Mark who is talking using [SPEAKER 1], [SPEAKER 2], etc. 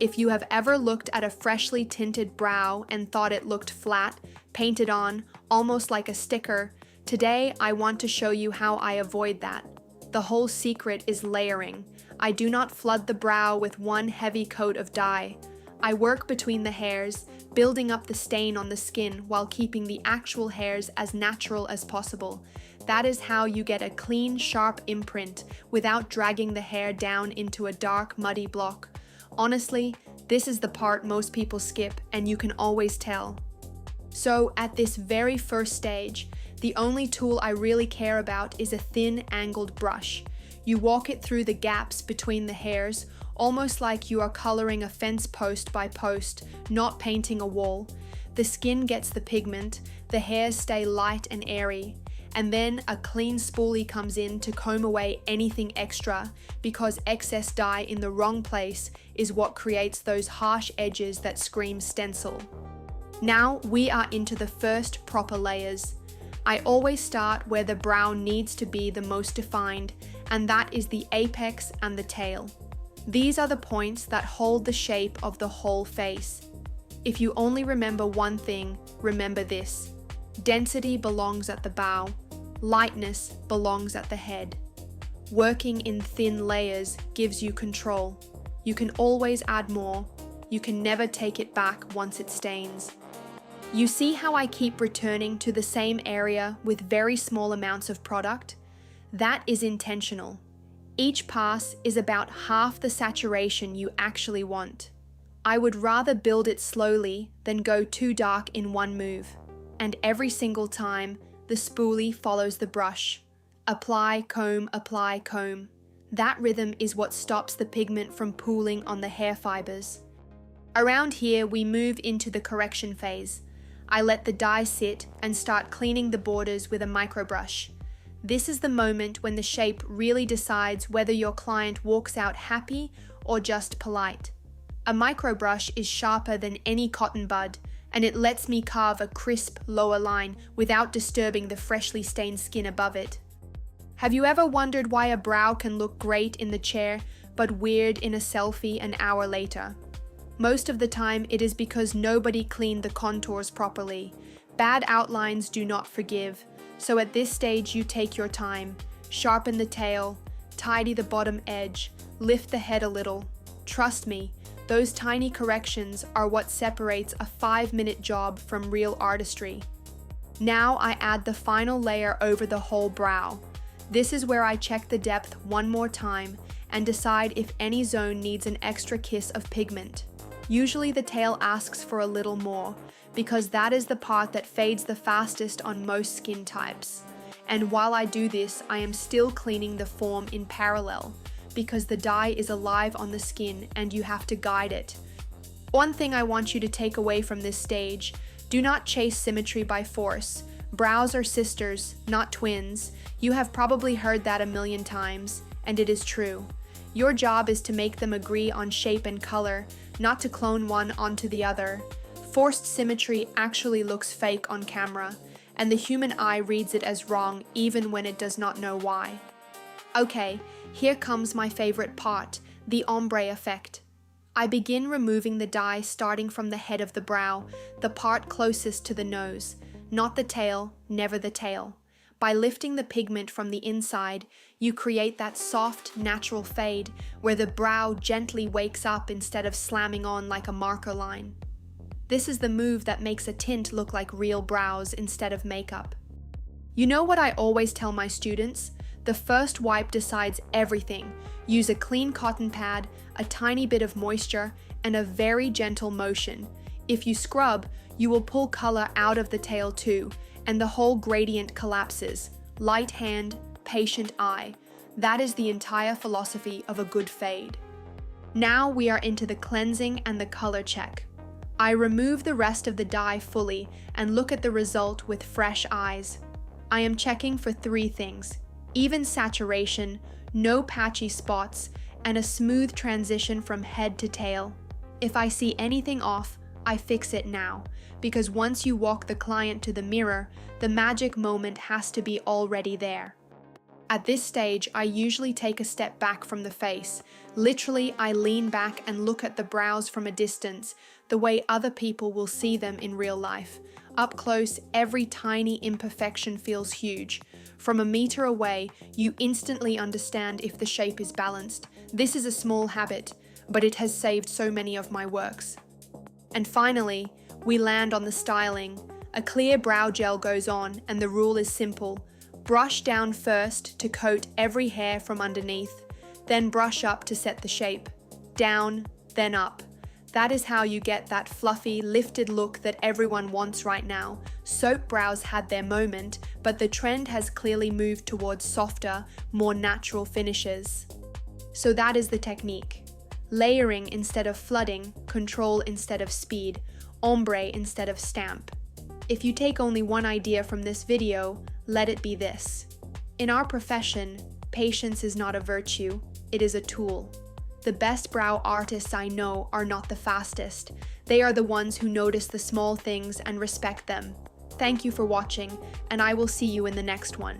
[SPEAKER 1] If you have ever looked at a freshly tinted brow and thought it looked flat, painted on, almost like a sticker, today I want to show you how I avoid that. The whole secret is layering. I do not flood the brow with one heavy coat of dye. I work between the hairs, building up the stain on the skin while keeping the actual hairs as natural as possible. That is how you get a clean, sharp imprint without dragging the hair down into a dark, muddy block. Honestly, this is the part most people skip, and you can always tell. So, at this very first stage, the only tool I really care about is a thin, angled brush. You walk it through the gaps between the hairs, almost like you are coloring a fence post by post, not painting a wall. The skin gets the pigment, the hairs stay light and airy, and then a clean spoolie comes in to comb away anything extra, because excess dye in the wrong place is what creates those harsh edges that scream stencil. Now we are into the first proper layers. I always start where the brow needs to be the most defined, and that is the apex and the tail. These are the points that hold the shape of the whole face. If you only remember one thing, remember this. Density belongs at the bow. Lightness belongs at the head. Working in thin layers gives you control. You can always add more. You can never take it back once it stains. You see how I keep returning to the same area with very small amounts of product? That is intentional. Each pass is about half the saturation you actually want. I would rather build it slowly than go too dark in one move. And every single time, the spoolie follows the brush. Apply, comb, apply, comb. That rhythm is what stops the pigment from pooling on the hair fibers. Around here, we move into the correction phase. I let the dye sit and start cleaning the borders with a microbrush. This is the moment when the shape really decides whether your client walks out happy or just polite. A microbrush is sharper than any cotton bud, and it lets me carve a crisp lower line without disturbing the freshly stained skin above it. Have you ever wondered why a brow can look great in the chair, but weird in a selfie an hour later? Most of the time, it is because nobody cleaned the contours properly. Bad outlines do not forgive, so at this stage you take your time, sharpen the tail, tidy the bottom edge, lift the head a little. Trust me, those tiny corrections are what separates a 5-minute job from real artistry. Now I add the final layer over the whole brow. This is where I check the depth one more time and decide if any zone needs an extra kiss of pigment. Usually the tail asks for a little more, because that is the part that fades the fastest on most skin types. And while I do this, I am still cleaning the form in parallel, because the dye is alive on the skin and you have to guide it. One thing I want you to take away from this stage: do not chase symmetry by force. Brows are sisters, not twins. You have probably heard that a million times, and it is true. Your job is to make them agree on shape and color, not to clone one onto the other. Forced symmetry actually looks fake on camera, and the human eye reads it as wrong even when it does not know why. Okay, here comes my favorite part, the ombre effect. I begin removing the dye starting from the head of the brow, the part closest to the nose. Not the tail, never the tail. By lifting the pigment from the inside, you create that soft, natural fade where the brow gently wakes up instead of slamming on like a marker line. This is the move that makes a tint look like real brows instead of makeup. You know what I always tell my students? The first wipe decides everything. Use a clean cotton pad, a tiny bit of moisture, and a very gentle motion. If you scrub, you will pull color out of the tail too, and the whole gradient collapses. Light hand, patient eye. That is the entire philosophy of a good fade. Now we are into the cleansing and the color check. I remove the rest of the dye fully and look at the result with fresh eyes. I am checking for 3 things: even saturation, no patchy spots, and a smooth transition from head to tail. If I see anything off, I fix it now, because once you walk the client to the mirror, the magic moment has to be already there. At this stage, I usually take a step back from the face. Literally, I lean back and look at the brows from a distance, the way other people will see them in real life. Up close, every tiny imperfection feels huge. From a meter away, you instantly understand if the shape is balanced. This is a small habit, but it has saved so many of my works. And finally, we land on the styling. A clear brow gel goes on, and the rule is simple. Brush down first to coat every hair from underneath, then brush up to set the shape. Down, then up. That is how you get that fluffy, lifted look that everyone wants right now. Soap brows had their moment, but the trend has clearly moved towards softer, more natural finishes. So that is the technique. Layering instead of flooding, control instead of speed, ombre instead of stamp. If you take only one idea from this video, let it be this. In our profession, patience is not a virtue, it is a tool. The best brow artists I know are not the fastest. They are the ones who notice the small things and respect them. Thank you for watching, and I will see you in the next one.